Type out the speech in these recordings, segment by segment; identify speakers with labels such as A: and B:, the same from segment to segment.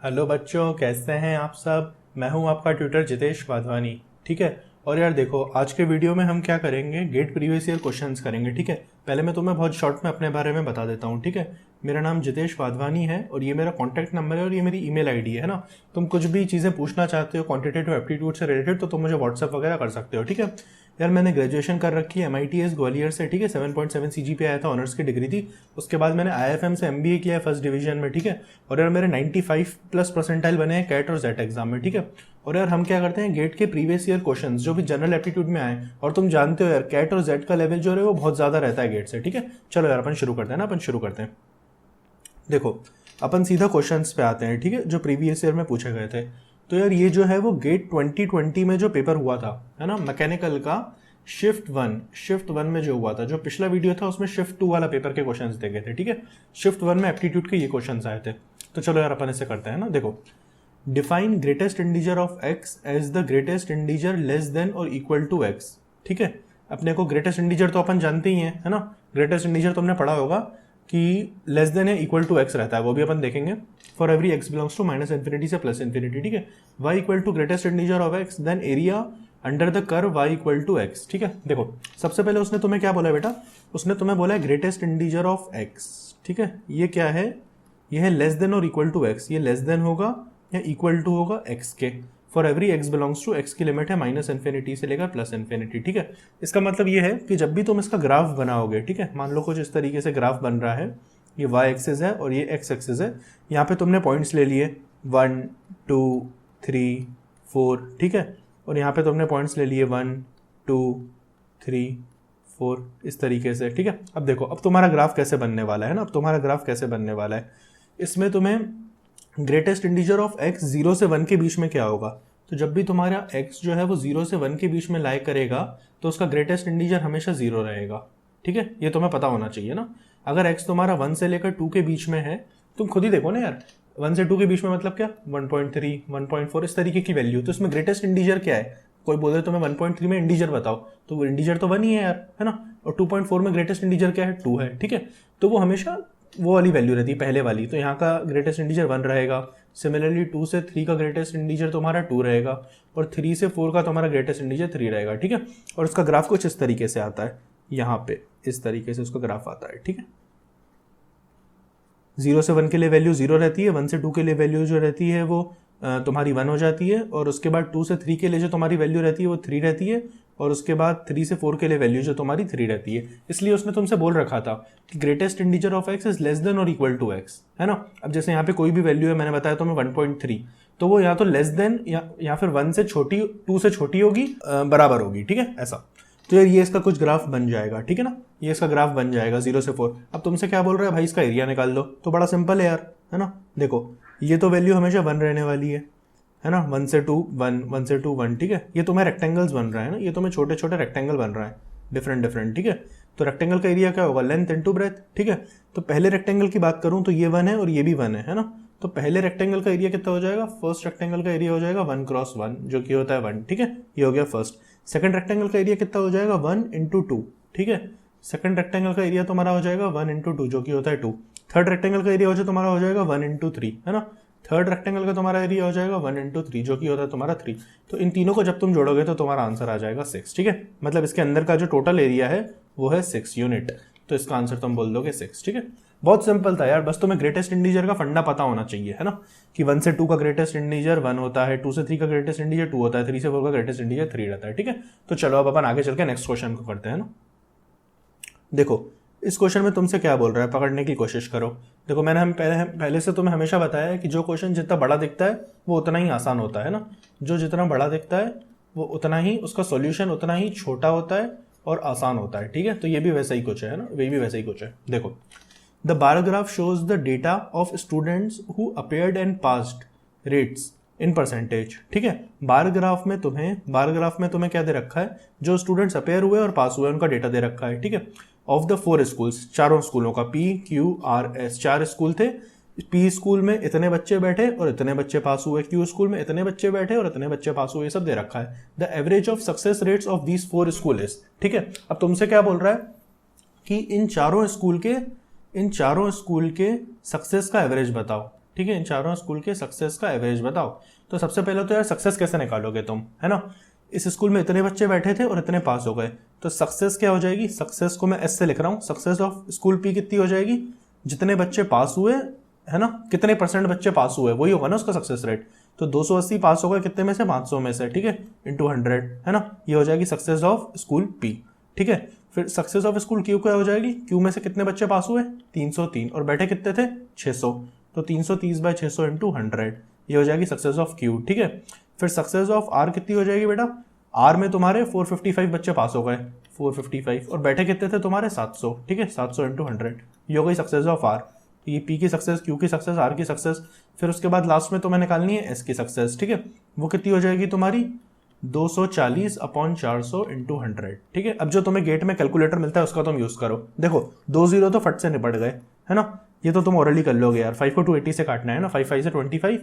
A: Hello बच्चों, कैसे हैं आप सब। मैं हूं आपका ट्यूटर जितेश वाधवानी। ठीक है। और यार देखो, आज के वीडियो में हम क्या करेंगे, गेट प्रीवियस ईयर क्वेश्चंस करेंगे। ठीक है। पहले मैं तुम्हें बहुत शॉर्ट में अपने बारे में बता देता हूं। ठीक है। मेरा नाम जितेश वाधवानी है और ये मेरा कॉन्टैक्ट नंबर है और ये मेरी ईमेल आईडी है ना। तुम कुछ भी चीज़ें पूछना चाहते हो क्वांटिटेटिव एप्टीट्यूड से रिलेटेड तो तुम मुझे व्हाट्सअप वगैरह कर सकते हो। ठीक है। यार मैंने ग्रेजुएशन कर रखी है MITS ग्वालियर से। ठीक है। 7.7 CGPA आया था, ऑनर्स की डिग्री थी। उसके बाद मैंने IFM से MBA किया है फर्स्ट डिवीजन में। ठीक है। और यार मेरे 95+ परसेंटाइल बने हैं कैट और जेट एग्जाम में। ठीक है। और यार हम क्या करते हैं, गेट के प्रीवियस ईयर क्वेश्चंस जो भी जनरल एप्टीट्यूड में आए, और तुम जानते हो यार कैट और जेट का लेवल जो है वो बहुत ज़्यादा रहता है गेट से। ठीक है। चलो यार अपन शुरू करते हैं ना, अपन शुरू करते हैं। देखो, अपन सीधा क्वेश्चंस पे आते हैं। ठीक है। जो प्रीवियस ईयर में पूछे गए थे, तो यार ये जो है वो गेट 2020 में जो पेपर हुआ था, है ना, मैकेनिकल का शिफ्ट वन में जो हुआ था, जो पिछला वीडियो था उसमें शिफ्ट 2 वाला पेपर के क्वेश्चंस दे गए थे। ठीक है। शिफ्ट 1 में एप्टीट्यूड के ये क्वेश्चंस आए थे। तो चलो यार अपन इसे करते हैं ना। देखो, define greatest integer of x as the greatest integer less than और इक्वल टू एक्स। ठीक है। अपने को ग्रेटेस्ट इंटीजर तो अपन जानते ही हैं, है ना। ग्रेटेस्ट इंटीजर तुमने पढ़ा होगा कि लेस देन या इक्वल टू एक्स रहता है, वो भी अपन देखेंगे। For every x belongs to -∞ से +∞। ठीक है। y equal to greatest integer of x then area under the curve y equal to x. ठीक है। देखो, सबसे पहले उसने तुम्हें क्या बोला है बेटा, उसने तुम्हें बोला है ग्रेटेस्ट इंटीजर ऑफ एक्स। ठीक है। ये क्या है, ये है लेस देन और इक्वल टू एक्स। ये लेस देन होगा या इक्वल टू होगा एक्स के। For every x belongs to, x की लिमिट है -∞ से लेकर +∞। ठीक है। इसका मतलब ये है कि जब भी तुम इसका ग्राफ बनाओगे, ठीक है, मान लो कुछ इस तरीके से ग्राफ बन रहा है, ये y एक्सिस है और ये x एक्सिस है। यहाँ पे तुमने पॉइंट्स ले लिए 1 2 3 4। ठीक है। और यहाँ पे तुमने पॉइंट्स ले लिए 1 2 3 4 इस तरीके से। ठीक है। अब देखो, अब तुम्हारा ग्राफ कैसे बनने वाला है ना, अब तुम्हारा ग्राफ कैसे बनने वाला है, इसमें तुम्हें ग्रेटेस्ट इंटीजर ऑफ x 0 से 1 के बीच में क्या होगा। तो जब भी तुम्हारा x जो है वो 0 से 1 के बीच में लाई करेगा तो उसका ग्रेटेस्ट इंटीजर हमेशा 0 रहेगा। ठीक है। ये तुम्हें पता होना चाहिए ना। अगर x तुम्हारा 1 से लेकर 2 के बीच में है, तुम खुद ही देखो ना यार, 1 से 2 के बीच में मतलब क्या, 1.3 1.4 इस तरीके की वैल्यू। तो इसमें ग्रेटेस्ट इंटीजर क्या है, कोई बोले तुम्हें 1.3 में इंटीजर बताओ, तो वो इंटीजर तो 1 ही है यार, है ना। और 2.4 में ग्रेटेस्ट इंटीजर क्या है, 2 है। ठीक है। तो वो हमेशा वो वाली वैल्यू रहती है, पहले वाली। तो यहाँ का ग्रेटेस्ट इंटीजर 1 रहेगा। सिमिलरली 2 से 3 का ग्रेटेस्ट इंटीजर तुम्हारा 2 रहेगा और 3 से 4 का तुम्हारा ग्रेटेस्ट इंटीजर 3 रहेगा। ठीक है। और उसका ग्राफ कुछ इस तरीके से आता है, यहाँ पे इस तरीके से उसका ग्राफ आता है। ठीक है। 0 से 1 के लिए वैल्यू 0 रहती है, 1 से 2 के लिए वैल्यू जो रहती है वो तुम्हारी 1 हो जाती है, और उसके बाद 2 से 3 के लिए जो तुम्हारी वैल्यू रहती है वो 3 रहती है, और उसके बाद 3 से 4 के लिए वैल्यू जो तुम्हारी 3 रहती है। इसलिए उसने तुमसे बोल रखा था कि greatest integer of x is less than और इक्वल टू एक्स, है ना। अब जैसे यहाँ पे कोई भी वैल्यू है, मैंने बताया तुम्हें 1.3, तो वो या तो लेस देन या फिर 1 से छोटी, 2 से छोटी होगी, बराबर होगी। ठीक है, ऐसा। तो यार ये इसका कुछ ग्राफ बन जाएगा। ठीक है ना, ये इसका ग्राफ बन जाएगा 0 से 4। अब तुमसे क्या बोल रहा है भाई, इसका एरिया निकाल दो। तो बड़ा सिंपल है यार, है ना। देखो, ये तो वैल्यू हमेशा 1 रहने वाली है ना। 1 से 2 1, 1 से 2 1। ठीक है। ये तुम्हें रेक्टेंगल्स बन रहा है ना, ये तुम्हें छोटे छोटे रेक्टेंगल बन रहा है, डिफरेंट। ठीक है। तो रेक्टेंगल का एरिया क्या होगा, लेंथ इनटू ब्रेथ। ठीक है। तो पहले रेक्टेंगल की बात करूं तो ये 1 है और ये भी 1 है ना। तो पहले रेक्टेंगल का एरिया कितना हो जाएगा, फर्स्ट रेक्टेंगल का एरिया हो जाएगा 1 क्रॉस 1, जो कि होता है 1। ठीक है। ये हो गया फर्स्ट। सेकंड रेक्टेंगल का एरिया कितना हो जाएगा, 1 इंटू 2। ठीक है। सेकंड रेक्टेंगल का एरिया तुम्हारा हो जाएगा 1 इंटू 2, जो कि होता है 2। थर्ड रेक्टेंगल का एरिया तुम्हारा हो जाएगा 1 इंटू 3, है ना। थर्ड रेक्टेंगल का तुम्हारा एरिया हो जाएगा 1 इंटू 3, जो कि होता है तुम्हारा 3। तो इन तीनों को जब तुम जोड़ोगे तो तुम्हारा आंसर आ जाएगा 6। ठीक है। मतलब इसके अंदर का जो टोटल एरिया है वो है 6 यूनिट। तो इसका आंसर तुम बोल दोगे 6। ठीक है। बहुत सिंपल था यार, बस तुम्हें ग्रेटेस्ट इंटीजर का फंडा पता होना चाहिए, है ना, कि 1 से 2 का ग्रेटेस्ट इंटीजर 1 होता है, 2 से 3 का ग्रेटेस्ट इंटीजर 2 होता है, 3 से 4 का ग्रेटेस्ट इंटीजर 3 रहता है। ठीक है। तो चलो अब अपन आगे चल के नेक्स्ट क्वेश्चन को करते हैं ना। देखो, इस क्वेश्चन में तुमसे क्या बोल रहा है, पकड़ने की कोशिश करो। देखो, मैंने हम पहले से तुम्हें हमेशा बताया है कि जो क्वेश्चन जितना बड़ा दिखता है वो उतना ही आसान होता है ना। जो जितना बड़ा दिखता है वो उतना ही उसका सॉल्यूशन उतना ही छोटा होता है और आसान होता है। ठीक है। तो ये भी वैसा ही कुछ है ना, ये भी वैसा ही कुछ है। देखो, the bar graph shows the data of students who appeared and passed rates in percentage. ठीक है। बार ग्राफ में तुम्हें क्या दे रखा है, जो स्टूडेंट्स अपेयर हुए और पास हुए उनका डेटा दे रखा है। ठीक है। ऑफ द 4 स्कूल्स, चारों स्कूलों का, PQRS 4 स्कूल थे। P स्कूल में इतने बच्चे बैठे और इतने बच्चे पास हुए, Q स्कूल में इतने बच्चे बैठे और इतने बच्चे पास हुए, सब दे रखा है। The average of success rates of these 4 school is. ठीक है। अब तुमसे क्या बोल रहा है कि इन चारों स्कूल के सक्सेस का एवरेज बताओ। ठीक है, इन चारों स्कूल के सक्सेस का एवरेज बताओ। तो सबसे पहले तो यार सक्सेस कैसे निकालोगे तुम, है ना। इस स्कूल में इतने बच्चे बैठे थे और इतने पास हो गए, तो सक्सेस क्या हो जाएगी, सक्सेस को मैं एस से लिख रहा हूँ, सक्सेस ऑफ स्कूल पी कितनी हो जाएगी, जितने बच्चे पास हुए, है ना, कितने % बच्चे पास हुए वही होगा ना उसका सक्सेस रेट। तो 280 पास हो गए कितने में से, 500 में से, ठीक है, इंटू 100, है ना, ये हो जाएगी सक्सेस ऑफ स्कूल पी। ठीक है, फिर सक्सेस ऑफ स्कूल क्यू क्या हो जाएगी, क्यू में से कितने बच्चे पास हुए, 303, और बैठे कितने थे, 600, तो 330/600 इंटू 100, ये हो जाएगी सक्सेस ऑफ क्यू। ठीक है, फिर सक्सेस ऑफ आर कितनी हो जाएगी बेटा, आर में तुम्हारे 455 बच्चे पास हो गए, 455, और बैठे कितने थे तुम्हारे 700, ठीक है, 700 इंटू 100, ये हो गई सक्सेस ऑफ आर। ये पी की सक्सेस, क्यू की सक्सेस, आर की सक्सेस। फिर उसके बाद लास्ट में तुम्हें निकालनी है एस की सक्सेस। ठीक है, वो कितनी हो जाएगी तुम्हारी, 240/400 इंटू 100। ठीक है, अब जो तुम्हें गेट में कैलकुलेटर मिलता है उसका तुम यूज करो। देखो 2 0 तो फट से निपट गए, है ना, ये तो तुम ऑलरेडी कर लोगे यार। 5 को 280 से काटना है ना, 5 5 से 25,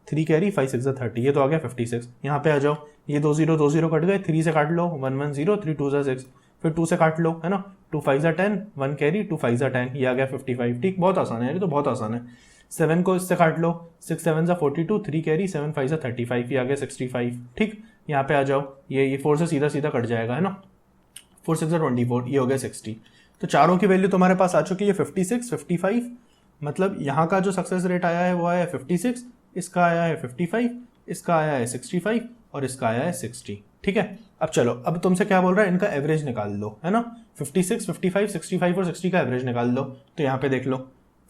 A: 3 कैरी, 5 6 30, ये तो आ गया 56। यहाँ पे आ जाओ, ये 2 0 कट गए, 3 से काट लो, 1 1 0, 3 2 6, फिर 2 से काट लो, है ना, 2 5 10, 1 कैरी, 2 5 10, ये आ गया 55। ठीक, बहुत आसान है, ये तो बहुत आसान है। 7 को इससे काट लो, 6 7 42, 3 कैरी, 7 5 35, ये आ गया 65। ठीक, यहाँ पे आ जाओ, ये 4 से सीधा सीधा कट जाएगा, है ना, 4 6 24, ये हो गया 60। तो चारों की वैल्यू तुम्हारे पास आ चुकी है 56, 55, मतलब यहाँ का जो सक्सेस रेट आया है वो आया है 56, इसका आया है 55, इसका आया है 65, और इसका आया है 60। ठीक है, अब चलो, अब तुमसे क्या बोल रहा है, इनका एवरेज निकाल लो, है ना, 56, 55, 65 और 60 का एवरेज निकाल लो। तो यहाँ पे देख लो,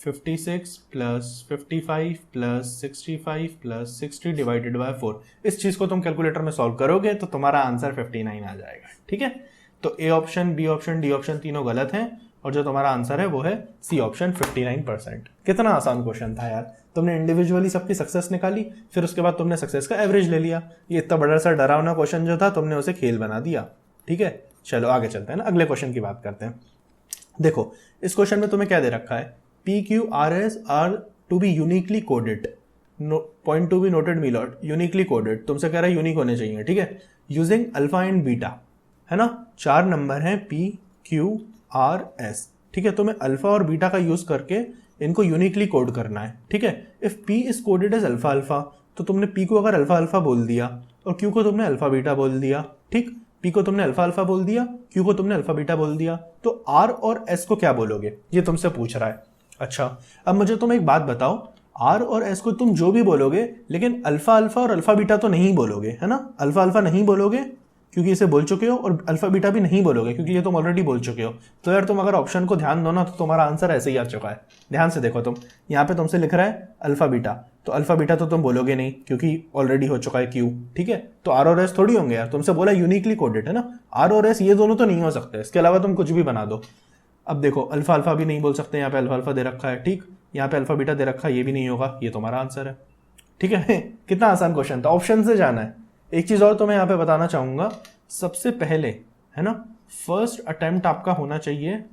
A: 56 plus 55 plus 65 plus 60 divided by 4, इस चीज को तुम कैलकुलेटर में सॉल्व करोगे तो तुम्हारा आंसर 59 आ जाएगा। ठीक है, तो A option, B option, D option तीनों गलत हैं, और जो तुम्हारा आंसर है वो है सी ऑप्शन 59%। कितना आसान क्वेश्चन था यार, तुमने इंडिविजुअली सबकी सक्सेस निकाली, फिर उसके बाद तुमने सक्सेस का एवरेज ले लिया। ये इतना बड़ा सा डरावना क्वेश्चन जो था, तुमने उसे खेल बना दिया। ठीक है, चलो आगे चलते हैं ना, अगले क्वेश्चन की बात करते हैं। देखो इस क्वेश्चन में तुम्हें क्या दे रखा है, P Q R S are to be uniquely coded, point to be noted मिलॉट, यूनिकली कोडेड, तुमसे कह रहा है यूनिक होने चाहिए। ठीक है, यूजिंग अल्फा एंड बीटा, है ना, 4 नंबर हैं पी क्यू आर एस। ठीक है, तुम्हें अल्फा और बीटा का यूज करके इनको यूनिकली कोड करना है। ठीक है, if P is coded as alpha alpha, तो तुमने पी को अगर अल्फा अल्फा बोल दिया और क्यू को तुमने अल्फा बीटा बोल दिया, ठीक, पी को तुमने अल्फा अल्फा बोल दिया, क्यू को तुमने अल्फा बीटा बोल दिया, तो आर और एस को क्या बोलोगे, ये तुमसे पूछ रहा है। अच्छा, अब मुझे तुम एक बात बताओ, आर और एस को तुम जो भी बोलोगे, लेकिन अल्फा अल्फा और अल्फा बीटा तो नहीं बोलोगे, है ना, अल्फा अल्फा नहीं बोलोगे क्योंकि इसे बोल चुके हो, और अल्फा बीटा भी नहीं बोलोगे क्योंकि ये तुम ऑलरेडी बोल चुके हो। तो यार तुम अगर ऑप्शन को ध्यान दो ना, तो तुम्हारा आंसर ऐसे ही आ चुका है। ध्यान से देखो, तुम यहाँ पे तुमसे लिख रहा है अल्फा बीटा, तो अल्फा बीटा तो तुम बोलोगे नहीं क्योंकि ऑलरेडी हो चुका है क्यू। ठीक है, तो आर और एस थोड़ी होंगे यार, तुमसे बोला यूनिकली कोडेड, है ना, आर और एस ये दोनों तो नहीं हो सकते, इसके अलावा तुम कुछ भी बना दो। अब देखो अल्फा अल्फा भी नहीं बोल सकते, यहाँ पे अल्फा अल्फा दे रखा है, ठीक, यहाँ पे अल्फा बीटा दे रखा है, ये भी नहीं होगा, ये तुम्हारा आंसर है। ठीक है, कितना आसान क्वेश्चन था, ऑप्शन से जाना है। एक चीज और तो मैं यहाँ पे बताना चाहूंगा, सबसे पहले, है ना, फर्स्ट अटेम्प्ट आपका होना चाहिए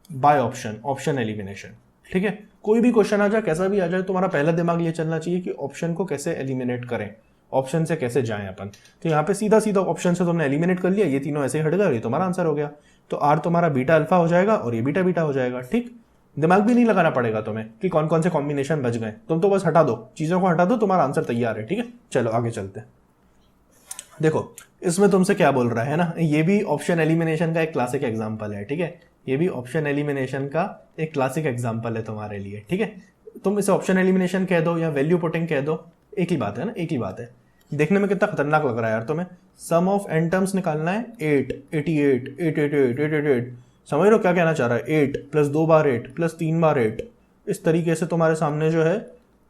A: बाय ऑप्शन, ऑप्शन एलिमिनेशन। ठीक है, कोई भी क्वेश्चन आ जाए, कैसा भी आ जाए, तुम्हारा पहला दिमाग ये चलना चाहिए कि ऑप्शन को कैसे एलिमिनेट करें, ऑप्शन से कैसे जाएं अपन। तो यहाँ पे सीधा सीधा ऑप्शन से तुमने एलिमिनेट कर लिया, ये तीनों ऐसे हट गए, ये तुम्हारा आंसर हो गया। तो आर तुम्हारा बीटा अल्फा हो जाएगा और ये बीटा बीटा हो जाएगा। ठीक, दिमाग भी नहीं लगाना पड़ेगा तुम्हें कि कौन कौन से कॉम्बिनेशन बच गए, तुम तो बस हटा दो, चीजों को हटा दो, तुम्हारा आंसर तैयार है। ठीक है, चलो आगे चलते हैं। देखो इसमें तुमसे क्या बोल रहा है ना, ये भी ऑप्शन एलिमिनेशन का एक क्लासिक एग्जांपल है। ठीक है, ये भी ऑप्शन एलिमिनेशन का एक क्लासिक एग्जांपल है तुम्हारे लिए। ठीक है, तुम इसे ऑप्शन एलिमिनेशन कह दो या वैल्यू पुटिंग कह दो, एक ही बात है ना, एक ही बात है। देखने में कितना खतरनाक लग रहा है यार तुम्हें, सम ऑफ एन टर्म्स निकालना है, 8 88 888 888, समझ लो क्या कहना चाह रहा है, 8 प्लस 2 बार 8 प्लस 3 बार 8, इस तरीके से तुम्हारे सामने जो है,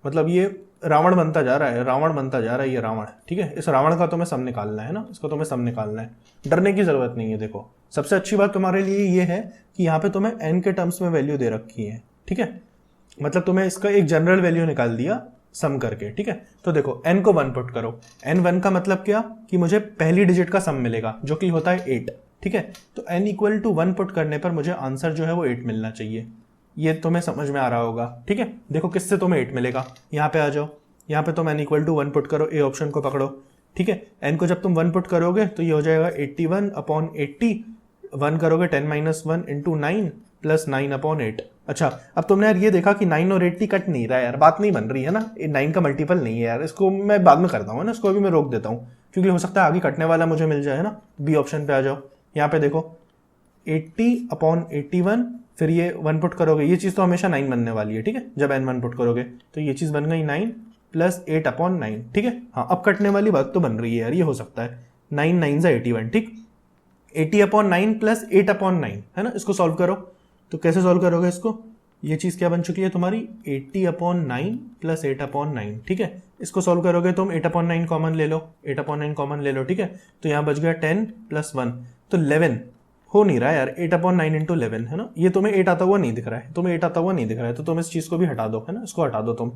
A: मतलब ये रावण बनता जा रहा है, रावण बनता जा रहा है ये रावण। ठीक है, इस रावण का तुम्हें सम निकालना है ना, इसको तुम्हें सम निकालना है, डरने की जरूरत नहीं है। देखो सबसे अच्छी बात तुम्हारे लिए ये है कि यहाँ पे तुम्हें n के टर्म्स में वैल्यू दे रखी है। ठीक है, मतलब तुम्हें इसका एक जनरल वैल्यू निकाल दिया सम करके। ठीक है, तो देखो n को 1 पुट करो, n 1 का मतलब क्या कि मुझे पहली डिजिट का सम मिलेगा जो कि होता है 8। ठीक है, तो n इक्वल टू 1 पुट करने पर मुझे आंसर जो है वो 8 मिलना चाहिए, ये तुम्हें समझ में आ रहा होगा। ठीक है, देखो किससे तुम्हें 8 मिलेगा, यहाँ पे आ जाओ, यहाँ पे तुम n इक्वल टू 1 पुट करो, ए ऑप्शन को पकड़ो। ठीक है, n को जब तुम 1 पुट करोगे तो ये हो जाएगा 81/80, 1 करोगे 10 - 1 इंटू 9 प्लस 9/8, अच्छा, अब तुमने यार ये देखा कि 9 और 80 कट नहीं रहा है यार, बात नहीं बन रही है ना, 9 का मल्टीपल नहीं है यार, इसको मैं बाद में करता हूँ ना, इसको अभी मैं रोक देता हूँ क्योंकि हो सकता है आगे कटने वाला मुझे मिल जाए, है ना। बी ऑप्शन पे आ जाओ, यहाँ पे देखो 80/81, फिर ये 1 पुट करोगे, ये चीज़ तो हमेशा 9 बनने वाली है, ठीक है, जब n 1 पुट करोगे तो ये चीज़ बन गई 9 + 8/9, ठीक है। हाँ, अब कटने वाली बात तो बन रही है यार, ये हो सकता है 9 9 सा 81, ठीक, 80/9 + 8/9, है ना। इसको सॉल्व करो, तो कैसे सॉल्व करोगे इसको, ये चीज़ क्या बन चुकी है तुम्हारी 80/9 + 8/9, ठीक है। इसको सॉल्व करोगे तुम 8/9 कॉमन ले लो, 8/9 कॉमन ले लो, ठीक है, तो यहाँ बच गया 10 + 1, तो 11 हो नहीं रहा है यार, 8/9 × 11, है ना। ये तुम्हें 8 आता हुआ नहीं दिख रहा है, तुम्हें 8 आता हुआ नहीं दिख रहा है, तो तुम इस चीज़ को भी हटा दो, है ना, इसको हटा दो तुम।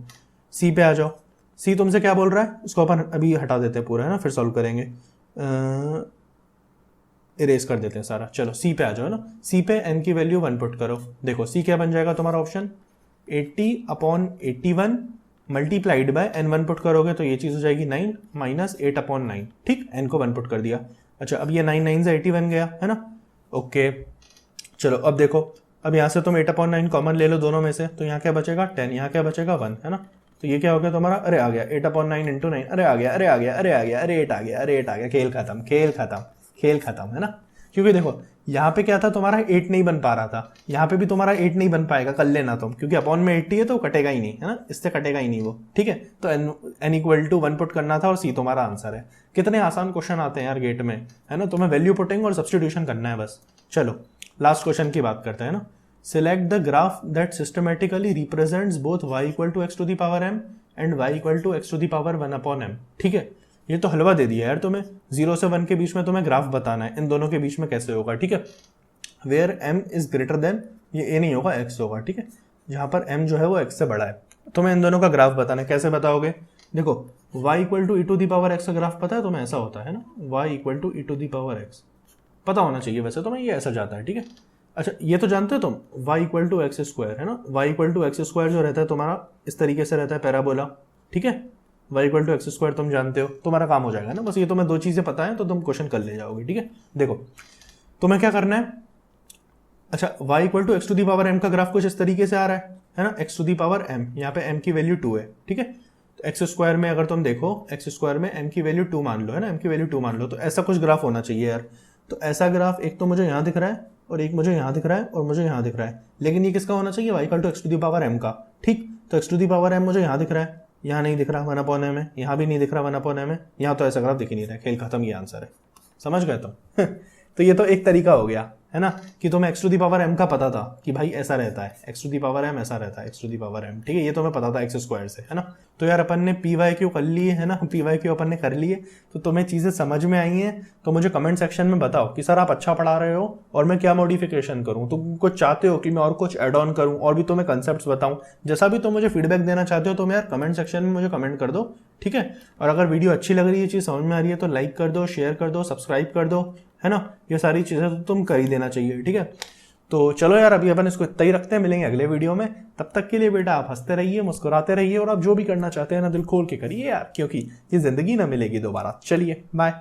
A: सी पे आ जाओ, सी तुमसे क्या बोल रहा है, इसको अपन अभी हटा देते हैं पूरा, है ना, फिर सॉल्व करेंगे, इरेज कर देते हैं सारा। चलो सी पे आ जाओ ना, सी पे n की वैल्यू 1 पुट करो, देखो सी क्या बन जाएगा तुम्हारा option 80/81 multiplied by n 1 put करोगे तो ये चीज़ हो जाएगी 9 - 8/9, ठीक, n को 1 पुट कर दिया। अच्छा, अब ये 9 9 से 80 बन गया, है ना, ओके। चलो अब देखो, अब यहाँ से तुम 8/9 कॉमन ले लो दोनों में से, तो यहाँ क्या बचेगा 10, यहाँ क्या बचेगा 1, है ना। तो ये क्या हो गया तुम्हारा, अरे आ गया 8/9 × 9, अरे आ गया, अरे आ गया, अरे आ गया, अरे 8 आ गया, अरे 8 आ गया, खेल खत्म, खेल खत्म, खेल खत्म, है ना। क्योंकि देखो यहाँ पे क्या था, तुम्हारा 8 नहीं बन पा रहा था, यहाँ पे भी तुम्हारा 8 नहीं बन पाएगा, कर लेना तुम, क्योंकि अपॉन में 80 है तो कटेगा ही नहीं, है ना, इससे कटेगा ही नहीं वो, ठीक है। तो n = 1 पुट करना था और सी तुम्हारा आंसर है। कितने आसान क्वेश्चन आते हैं यार गेट में, है ना, तुम्हें वैल्यू पुटिंग और सब्स्टिट्यूशन करना है बस। चलो लास्ट क्वेश्चन की बात करते हैं ना। Select the graph that systematically represents both y = x⁻m and y = x⁻1/m, ठीक है। ये तो हलवा दे दिया यार तुम्हें, 0 से 1 के बीच में तुम्हें ग्राफ बताना है, इन दोनों के बीच में कैसे होगा, ठीक है। Where m is greater than, ये a नहीं होगा x होगा, ठीक है, जहां पर m जो है वो x से बड़ा है। तुम्हें इन दोनों का ग्राफ बताना है, कैसे बताओगे, देखो y = e⁻x का ग्राफ पता है तुम्हें, ऐसा होता है ना, y = e⁻x पता होना चाहिए वैसे तुम्हें, ये ऐसा जाता है, ठीक है। अच्छा, ये तो जानते हो तुम y = x², है ना, y = x² जो रहता है तुम्हारा इस तरीके से रहता है पैराबोला, ठीक है, y = x² तुम जानते हो, तुम्हारा काम हो जाएगा ना, बस ये तुम्हें दो चीजें पता है तो तुम क्वेश्चन कर ले जाओगे, ठीक है। देखो तुम्हें क्या करना है, अच्छा y = x⁻m का ग्राफ कुछ इस तरीके से आ रहा है ना, x⁻m, यहाँ पे m की वैल्यू 2 है, ठीक है, तो x² में अगर तुम देखो x² में m की वैल्यू 2 मान लो, है ना, m की वैल्यू 2 मान लो, तो ऐसा कुछ ग्राफ होना चाहिए यार। तो ऐसा ग्राफ एक तो मुझे यहाँ दिख रहा है और एक मुझे यहाँ दिख रहा है और मुझे यहाँ दिख रहा है, लेकिन ये किसका होना चाहिए, y = x⁻m का, ठीक। तो x⁻m मुझे यहाँ दिख रहा है, यहाँ नहीं दिख रहा 1/m में, यहाँ भी नहीं दिख रहा 1/m में, यहाँ तो ऐसा ग्राफ दिख ही नहीं रहा, खेल खत्म, ये आंसर है, समझ गए तुम तो ये तो एक तरीका हो गया, है ना, कि तुम्हें x⁻m का पता था कि भाई ऐसा रहता है, x⁻m ऐसा रहता है, x⁻m, ठीक है, ये तुम्हें पता था x² से, है ना। तो यार अपन ने PYQ कर लिए, है ना, PYQ अपन ने कर लिए, तो तुम्हें चीज़ें समझ में आई हैं, तो मुझे कमेंट सेक्शन में बताओ कि सर आप अच्छा पढ़ा रहे हो और मैं क्या मॉडिफिकेशन करूँ, तुम कुछ चाहते हो कि मैं और कुछ एड ऑन करूँ और भी तुम्हें कंसेप्ट बताऊँ, जैसा भी तुम मुझे फीडबैक देना चाहते हो तो मैं यार कमेंट सेक्शन में मुझे कमेंट कर दो, ठीक है। और अगर वीडियो अच्छी लग रही है, चीज़ समझ में आ रही है तो लाइक कर दो, शेयर कर दो, सब्सक्राइब कर दो, है ना, ये सारी चीज़ें तो तुम कर ही देना चाहिए, ठीक है। तो चलो यार अभी अपन इसको इतना ही रखते हैं, मिलेंगे अगले वीडियो में, तब तक के लिए बेटा आप हंसते रहिए, मुस्कुराते रहिए और आप जो भी करना चाहते हैं ना दिल खोल के करिए यार, क्योंकि ये जिंदगी ना मिलेगी दोबारा। चलिए बाय।